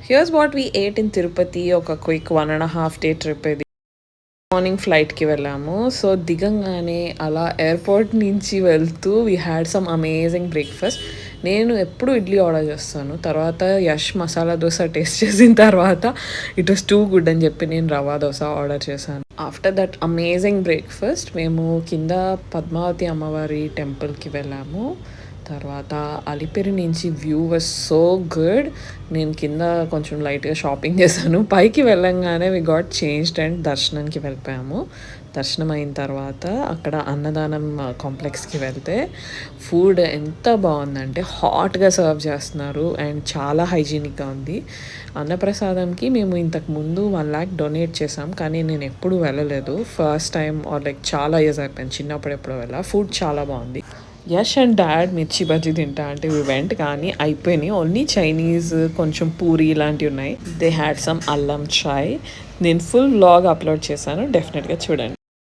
Here's what we ate in Tirupati. ఒక quick 1.5 day trip ఇది. Morning ఫ్లైట్‌కి వెళ్ళాము. సో, దిగంగానే అలా ఎయిర్‌పోర్ట్ నుంచి వెళ్తూ we had some amazing breakfast. నేను ఎప్పుడు ఇడ్లీ ఆర్డర్ చేస్తాను. తర్వాత యష్ మసాలా దోస టేస్ట్ చేసిన తర్వాత ఇట్ వాస్ టూ గుడ్ అని చెప్పి నేను రవ్వ దోస ఆర్డర్ చేశాను. ఆఫ్టర్ దట్ అమేజింగ్ బ్రేక్‌ఫాస్ట్ మేము కింద పద్మావతి అమ్మవారి టెంపుల్‌కి వెళ్ళాము. తర్వాత అలిపిరి నుంచి వ్యూ వాస్ సో గుడ్. నేను కింద కొంచెం లైట్‌గా షాపింగ్ చేశాను. పైకి వెళ్ళంగానే వి గాట్ చేంజ్డ్ అండ్ దర్శనానికి వెళ్ళిపోయాము. దర్శనం అయిన తర్వాత అక్కడ అన్నదానం కాంప్లెక్స్‌కి వెళ్తే ఫుడ్ ఎంత బావుందంటే హాట్‌గా సర్వ్ చేస్తున్నారు అండ్ చాలా హైజీనిక్‌గా ఉంది. అన్నప్రసాదంకి మేము ఇంతకుముందు 1,00,000 డొనేట్ చేశాం. కానీ నేను ఎప్పుడు వెళ్ళలేదు. ఫస్ట్ టైమ్ ఆర్ లైక్ చాలా ఇయర్స్ అయిపోయింది. చిన్నప్పుడు ఎప్పుడో వెళ్ళా. ఫుడ్ చాలా బావుంది. యష్ అండ్ డాడ్ మిర్చి బజ్జీ తింటా అంటే వి వెంట్ కానీ అయిపోయినాయి. ఓన్లీ చైనీస్ కొంచెం పూరి ఇలాంటివి ఉన్నాయి. దే హ్యాడ్ సమ్ అల్లం చాయ్. నేను ఫుల్ వ్లాగ్ అప్లోడ్ చేశాను. డెఫినెట్‌గా చూడండి.